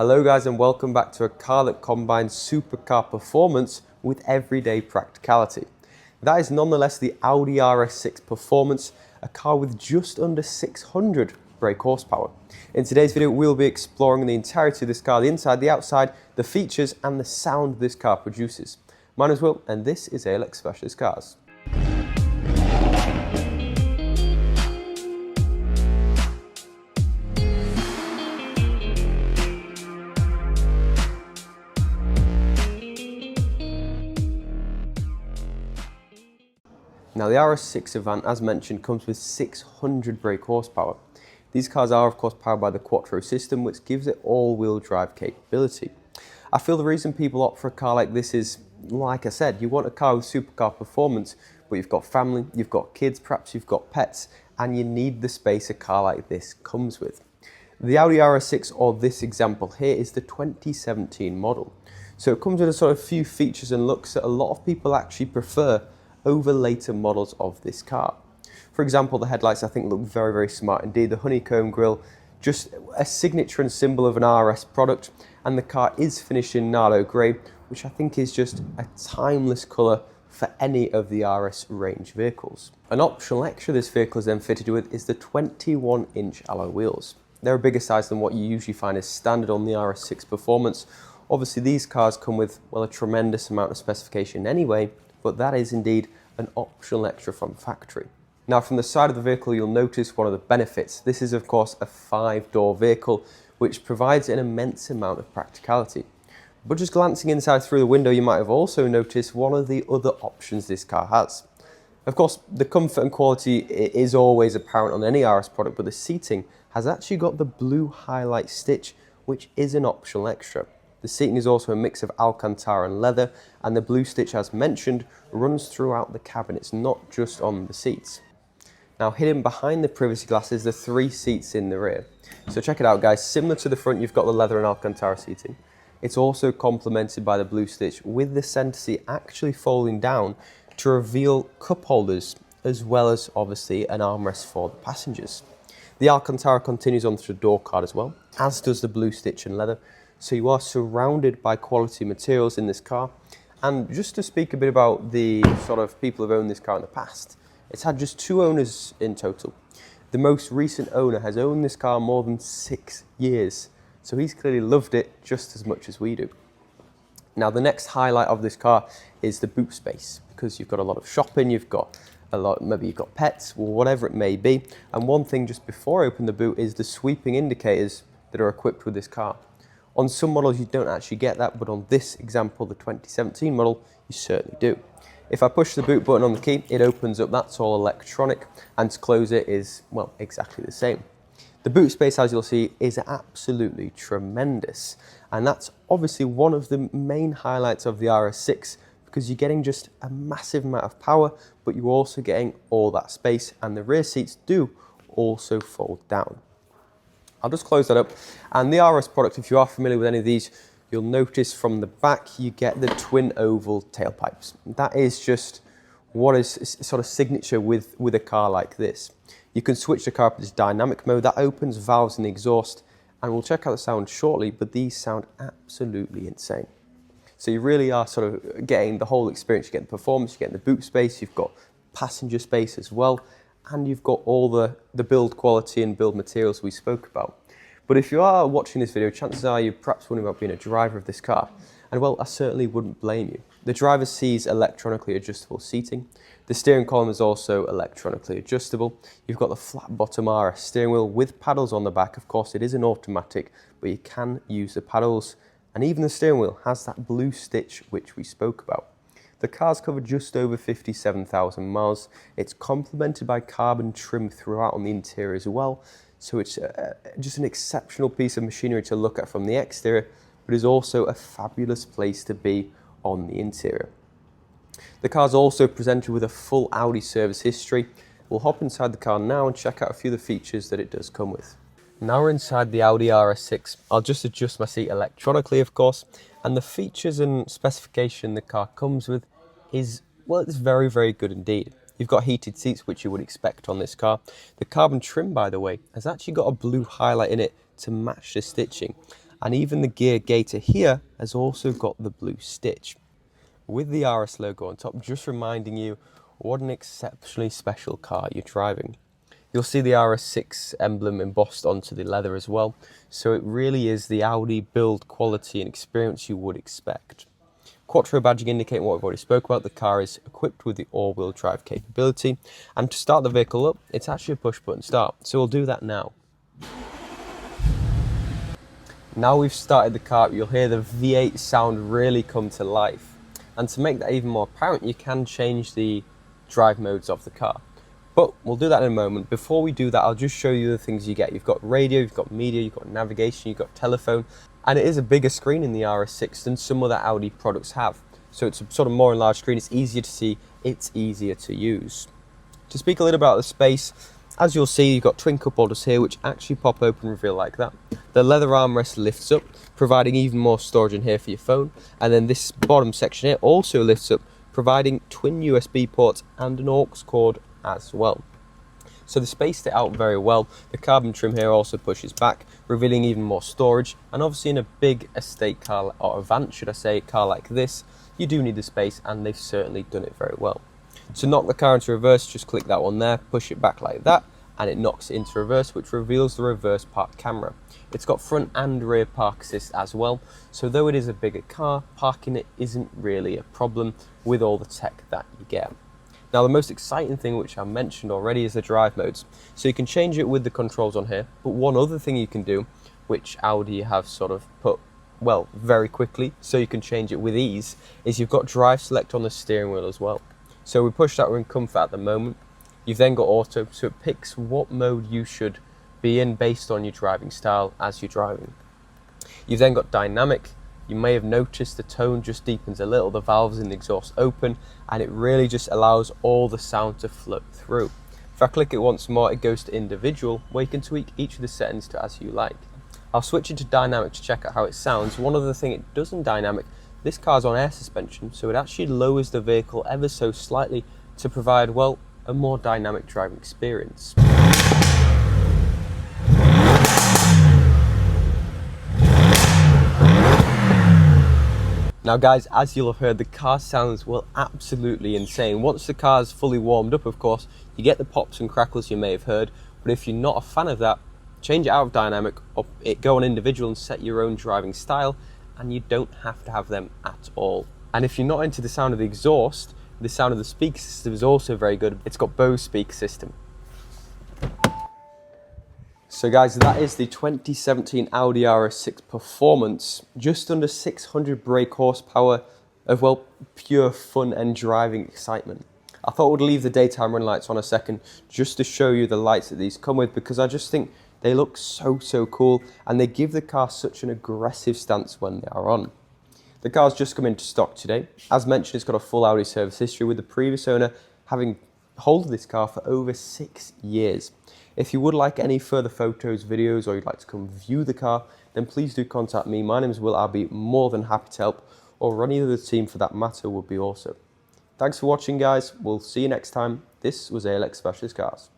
Hello guys and welcome back to a car that combines supercar performance with everyday practicality. That is nonetheless the Audi RS6 Performance, a car with just under 600 brake horsepower. In today's video we'll be exploring the entirety of this car, the inside, the outside, the features and the sound this car produces. My name is Will and this is ALX Specialist Cars. Now the RS6 Avant, as mentioned, comes with 600 brake horsepower. These cars are of course powered by the Quattro system, which gives it all-wheel drive capability. I feel the reason people opt for a car like this is, like I said, you want a car with supercar performance, but you've got family, you've got kids, perhaps you've got pets, and you need the space a car like this comes with. The Audi RS6, or this example here, is the 2017 model. So it comes with a sort of few features and looks that a lot of people actually prefer over later models of this car. For example, the headlights I think look very, very smart indeed. The honeycomb grille, just a signature and symbol of an RS product, and the car is finished in Nardo grey, which I think is just a timeless colour for any of the RS range vehicles. An optional extra this vehicle is then fitted with is the 21-inch alloy wheels. They're a bigger size than what you usually find as standard on the RS6 Performance. Obviously these cars come with, well, a tremendous amount of specification anyway, but that is indeed an optional extra from factory. Now from the side of the vehicle you'll notice one of the benefits. This is of course a 5-door vehicle which provides an immense amount of practicality. But just glancing inside through the window you might have also noticed one of the other options this car has. Of course the comfort and quality is always apparent on any RS product, but the seating has actually got the blue highlight stitch, which is an optional extra. The seating is also a mix of Alcantara and leather, and the blue stitch, as mentioned, runs throughout the cabin. It's not just on the seats. Now hidden behind the privacy glass is the 3 seats in the rear. So check it out guys, similar to the front you've got the leather and Alcantara seating. It's also complemented by the blue stitch, with the centre seat actually folding down to reveal cup holders, as well as obviously an armrest for the passengers. The Alcantara continues on through the door card as well, as does the blue stitch and leather. So you are surrounded by quality materials in this car. And just to speak a bit about the sort of people who've owned this car in the past, it's had just 2 owners in total. The most recent owner has owned this car more than 6 years. So he's clearly loved it just as much as we do. Now the next highlight of this car is the boot space, because you've got a lot of shopping, you've got a lot, maybe you've got pets or whatever it may be. And one thing just before I open the boot is the sweeping indicators that are equipped with this car. On some models you don't actually get that, but on this example, the 2017 model, you certainly do. If I push the boot button on the key, it opens up, that's all electronic, and to close it is, well, exactly the same. The boot space, as you'll see, is absolutely tremendous, and that's obviously one of the main highlights of the RS6, because you're getting just a massive amount of power, but you're also getting all that space, and the rear seats do also fold down. I'll just close that up, and the RS product, if you are familiar with any of these, you'll notice from the back you get the twin oval tailpipes. That is just what is sort of signature with a car like this. You can switch the car up to this dynamic mode, that opens valves in the exhaust, and we'll check out the sound shortly, but these sound absolutely insane. So you really are sort of getting the whole experience. You get the performance, you get the boot space, you've got passenger space as well, and you've got all the build quality and build materials we spoke about. But if you are watching this video, chances are you're perhaps wondering about being a driver of this car. And well, I certainly wouldn't blame you. The driver's seat is electronically adjustable seating. The steering column is also electronically adjustable. You've got the flat bottom RS steering wheel with paddles on the back. Of course, it is an automatic, but you can use the paddles. And even the steering wheel has that blue stitch which we spoke about. The car's covered just over 57,000 miles. It's complemented by carbon trim throughout on the interior as well. So it's just an exceptional piece of machinery to look at from the exterior, but is also a fabulous place to be on the interior. The car's also presented with a full Audi service history. We'll hop inside the car now and check out a few of the features that it does come with. Now we're inside the Audi RS6. I'll just adjust my seat electronically, of course, and the features and specification the car comes with is, well, it's very, very good indeed. You've got heated seats, which you would expect on this car. The carbon trim, by the way, has actually got a blue highlight in it to match the stitching. And even the gear gator here has also got the blue stitch with the RS logo on top, just reminding you what an exceptionally special car you're driving. You'll see the RS6 emblem embossed onto the leather as well, so it really is the Audi build quality and experience you would expect. Quattro badging indicating what we've already spoke about. The car is equipped with the all-wheel drive capability, and to start the vehicle up, it's actually a push-button start, so we'll do that now. Now we've started the car, you'll hear the V8 sound really come to life. And to make that even more apparent, you can change the drive modes of the car. But we'll do that in a moment. Before we do that, I'll just show you the things you get. You've got radio, you've got media, you've got navigation, you've got telephone, and it is a bigger screen in the RS6 than some other Audi products have. So it's a sort of more enlarged screen, it's easier to see, it's easier to use. To speak a little about the space, as you'll see, you've got twin cup holders here, which actually pop open and reveal like that. The leather armrest lifts up, providing even more storage in here for your phone. And then this bottom section here also lifts up, providing twin USB ports and an aux cord as well. So they spaced it out very well. The carbon trim here also pushes back, revealing even more storage. And obviously in a big estate car, or Avant should I say, car like this, you do need the space, and they've certainly done it very well. To knock the car into reverse, just click that one there, push it back like that, and it knocks it into reverse, which reveals the reverse park camera. It's got front and rear park assist as well, so though it is a bigger car, parking it isn't really a problem with all the tech that you get. Now the most exciting thing, which I mentioned already, is the drive modes. So you can change it with the controls on here, but one other thing you can do, which Audi have sort of put, well, very quickly, so you can change it with ease, is you've got drive select on the steering wheel as well. So we push that, we're in comfort at the moment. You've then got auto, so it picks what mode you should be in based on your driving style as you're driving. You've then got dynamic. You may have noticed the tone just deepens a little, the valves in the exhaust open, and it really just allows all the sound to flow through. If I click it once more, it goes to individual, where you can tweak each of the settings to as you like. I'll switch into dynamic to check out how it sounds. One other thing it does in dynamic, this car's on air suspension, so it actually lowers the vehicle ever so slightly to provide, well, a more dynamic driving experience. Now guys, as you'll have heard, the car sounds, well, absolutely insane. Once the car's fully warmed up, of course, you get the pops and crackles you may have heard, but if you're not a fan of that, change it out of dynamic, or go on individual and set your own driving style, and you don't have to have them at all. And if you're not into the sound of the exhaust, the sound of the speaker system is also very good. It's got Bose speaker system. So guys, that is the 2017 Audi RS6 Performance, just under 600 brake horsepower of, well, pure fun and driving excitement. I thought we'd leave the daytime run lights on a second just to show you the lights that these come with, because I just think they look so cool, and they give the car such an aggressive stance when they are on. The car's just come into stock today. As mentioned, it's got a full Audi service history, with the previous owner having hold of this car for over 6 years. If you would like any further photos, videos, or you'd like to come view the car, then please do contact me. My name is Will. I'll be more than happy to help, or any other team for that matter would be also. Thanks for watching, guys. We'll see you next time. This was ALX Specialist Cars.